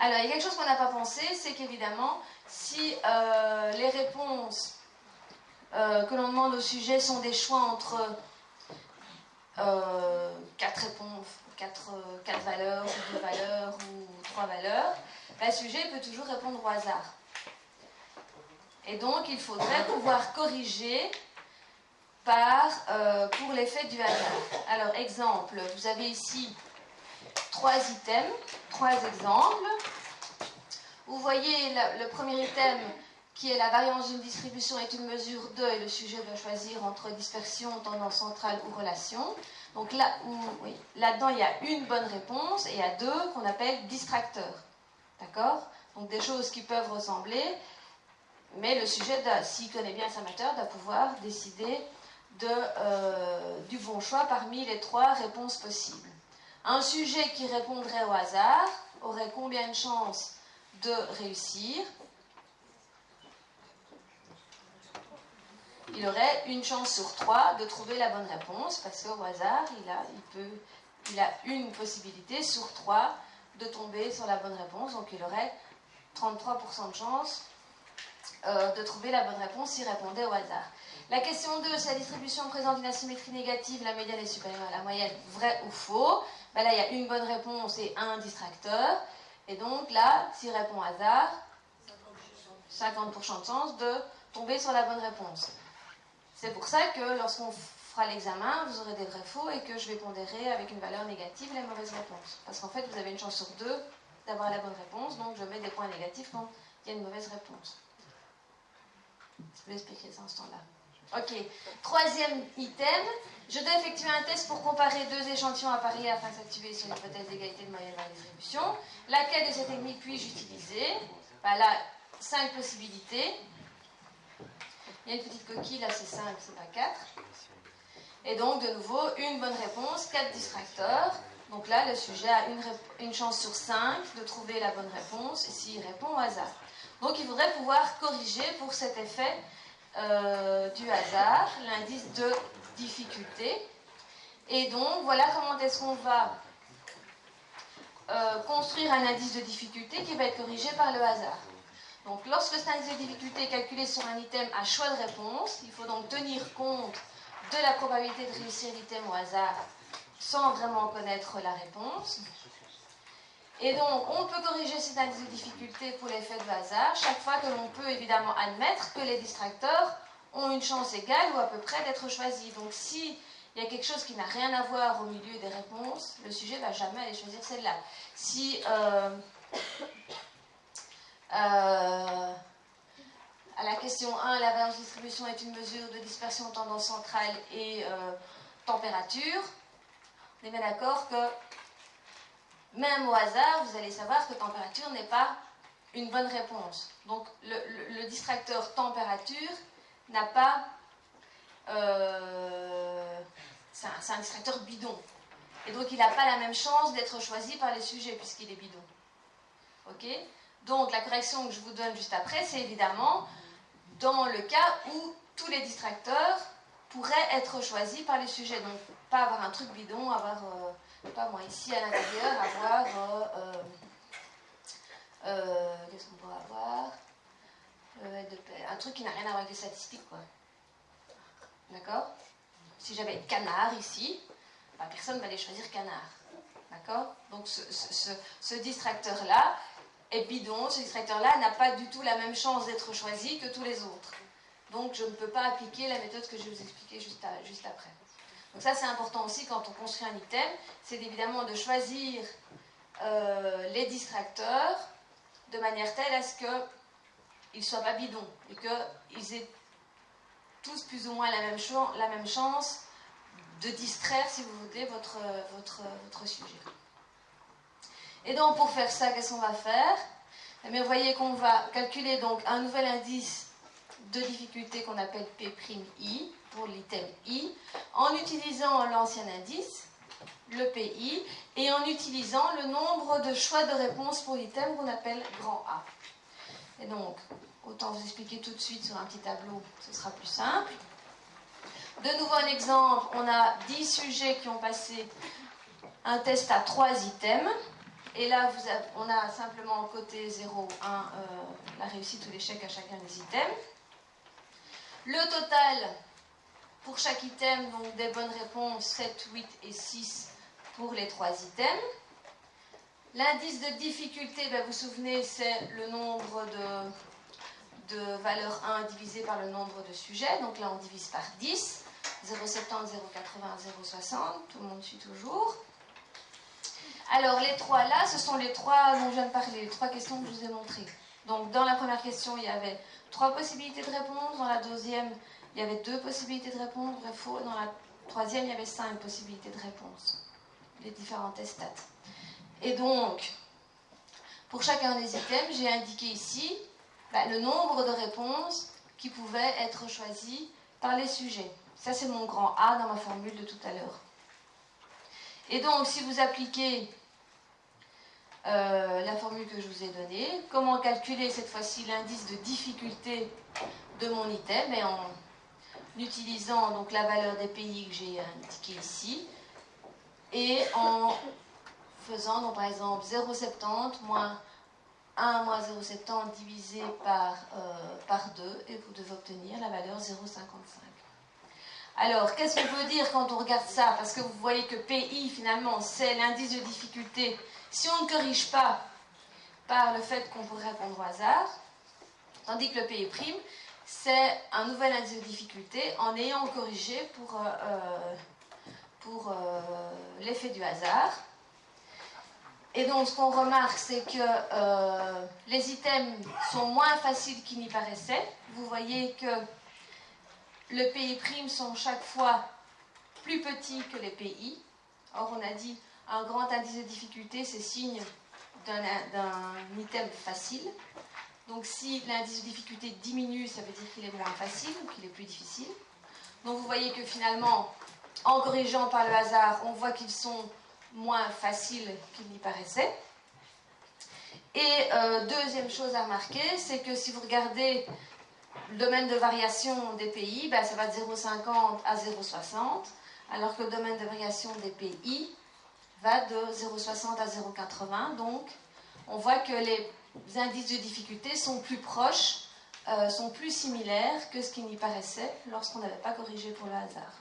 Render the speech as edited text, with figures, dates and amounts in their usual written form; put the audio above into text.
Alors, il y a quelque chose qu'on n'a pas pensé, c'est qu'évidemment, si les réponses que l'on demande au sujet sont des choix entre 4 réponses, 4 valeurs, ou 2 valeurs, ou 3 valeurs, le sujet peut toujours répondre au hasard. Et donc, il faudrait pouvoir corriger pour l'effet du hasard. Alors, exemple, vous avez ici 3 items, 3 exemples. Vous voyez le premier item qui est la variance d'une distribution est une mesure de, et le sujet doit choisir entre dispersion, tendance centrale ou relation. Donc là-dedans, il y a une bonne réponse et il y a 2 qu'on appelle distracteurs. D'accord? Donc des choses qui peuvent ressembler, mais le sujet, s'il connaît bien sa matière, doit pouvoir décider du bon choix parmi les 3 réponses possibles. Un sujet qui répondrait au hasard aurait combien de chances de réussir? Il aurait une chance sur 3 de trouver la bonne réponse, parce qu'au hasard, il a une possibilité sur 3 de tomber sur la bonne réponse, donc il aurait 33% de chance de trouver la bonne réponse s'il répondait au hasard. La question 2, si la distribution présente une asymétrie négative, la médiane est supérieure à la moyenne, vrai ou faux? Ben là, il y a une bonne réponse et un distracteur, et donc là, s'il répond au hasard, 50% de chance de tomber sur la bonne réponse. C'est pour ça que lorsqu'on fera l'examen, vous aurez des vrais faux et que je vais pondérer avec une valeur négative les mauvaises réponses. Parce qu'en fait, vous avez une chance sur 2 d'avoir la bonne réponse, donc je mets des points négatifs quand il y a une mauvaise réponse. Je vais expliquer ça en ce temps-là. Ok, 3e item, je dois effectuer un test pour comparer 2 échantillons à parier afin de s'activer sur l'hypothèse d'égalité de moyenne dans la distribution. Laquelle de ces techniques puis-je utiliser? Ben là, 5 possibilités. Il y a une petite coquille, là c'est 5, c'est pas 4. Et donc, de nouveau, une bonne réponse, 4 distracteurs. Donc là, le sujet a une chance sur 5 de trouver la bonne réponse s'il répond au hasard. Donc, il faudrait pouvoir corriger pour cet effet du hasard, l'indice de difficulté. Et donc, voilà comment est-ce qu'on va construire un indice de difficulté qui va être corrigé par le hasard. Donc, lorsque cet indice de difficulté est calculé sur un item à choix de réponse, il faut donc tenir compte de la probabilité de réussir l'item au hasard sans vraiment connaître la réponse. Et donc, on peut corriger cet indice de difficulté pour l'effet de hasard chaque fois que l'on peut évidemment admettre que les distracteurs ont une chance égale ou à peu près d'être choisis. Donc, s'il y a quelque chose qui n'a rien à voir au milieu des réponses, le sujet ne va jamais aller choisir celle-là. Si à la question 1, la variance de distribution est une mesure de dispersion, tendance centrale et température, on est bien d'accord que même au hasard, vous allez savoir que température n'est pas une bonne réponse. Donc le distracteur température n'a pas... c'est un distracteur bidon. Et donc il n'a pas la même chance d'être choisi par les sujets puisqu'il est bidon. Ok ? Donc la correction que je vous donne juste après, c'est évidemment dans le cas où tous les distracteurs pourraient être choisis par les sujets. Donc pas avoir un truc bidon, avoir... pas moi, ici à l'intérieur, avoir qu'est-ce qu'on pourrait avoir un truc qui n'a rien à voir avec les statistiques, quoi. D'accord? Si j'avais canard ici, bah, personne ne va aller choisir canard. D'accord? Donc ce distracteur-là est bidon, ce distracteur-là n'a pas du tout la même chance d'être choisi que tous les autres. Donc je ne peux pas appliquer la méthode que je vais vous expliquer juste après. Donc ça c'est important aussi quand on construit un item, c'est évidemment de choisir les distracteurs de manière telle à ce qu'ils ne soient pas bidons et qu'ils aient tous plus ou moins la même chance de distraire, si vous voulez, votre sujet. Et donc pour faire ça, qu'est-ce qu'on va faire? Eh bien, vous voyez qu'on va calculer donc un nouvel indice de difficulté qu'on appelle P'I pour l'item I, en utilisant l'ancien indice, le PI, et en utilisant le nombre de choix de réponse pour l'item qu'on appelle grand A. Et donc, autant vous expliquer tout de suite sur un petit tableau, ce sera plus simple. De nouveau un exemple, on a 10 sujets qui ont passé un test à 3 items. Et là, on a simplement côté 0, 1, la réussite ou l'échec à chacun des items. Le total pour chaque item, donc des bonnes réponses, 7, 8 et 6 pour les 3 items. L'indice de difficulté, vous vous souvenez, c'est le nombre de valeur 1 divisé par le nombre de sujets. Donc là, on divise par 10. 0,70, 0,80, 0,60. Tout le monde suit toujours. Alors, les 3 là, ce sont les 3 dont je viens de parler, les 3 questions que je vous ai montrées. Donc, dans la première question, il y avait 3 possibilités de réponse. Dans la deuxième, il y avait 2 possibilités de réponse, vrai, faux. Dans la troisième, il y avait 5 possibilités de réponse. Les différentes stats. Et donc, pour chacun des items, j'ai indiqué ici le nombre de réponses qui pouvaient être choisies par les sujets. Ça, c'est mon grand A dans ma formule de tout à l'heure. Et donc, si vous appliquez la formule que je vous ai donnée, comment calculer cette fois-ci l'indice de difficulté de mon item, en utilisant donc la valeur des pays que j'ai indiqué ici, et en faisant donc par exemple 0,70 moins 1 moins 0,70 divisé par 2, et vous devez obtenir la valeur 0,55. Alors, qu'est-ce qu'on peut dire quand on regarde ça? Parce que vous voyez que PI, finalement, c'est l'indice de difficulté. Si on ne corrige pas par le fait qu'on pourrait répondre au hasard, tandis que le PI', c'est un nouvel indice de difficulté en ayant corrigé pour l'effet du hasard. Et donc, ce qu'on remarque, c'est que les items sont moins faciles qu'il n'y paraissait. Vous voyez que le PI' sont chaque fois plus petits que les PI. Or, on a dit un grand indice de difficulté, c'est signe d'un item facile. Donc, si l'indice de difficulté diminue, ça veut dire qu'il est moins facile ou qu'il est plus difficile. Donc, vous voyez que finalement, en corrigeant par le hasard, on voit qu'ils sont moins faciles qu'il n'y paraissait. Et deuxième chose à remarquer, c'est que si vous regardez le domaine de variation des pays, ça va de 0,50 à 0,60, alors que le domaine de variation des pays va de 0,60 à 0,80. Donc, on voit que les indices de difficulté sont plus proches, sont plus similaires que ce qui n'y paraissait lorsqu'on n'avait pas corrigé pour le hasard.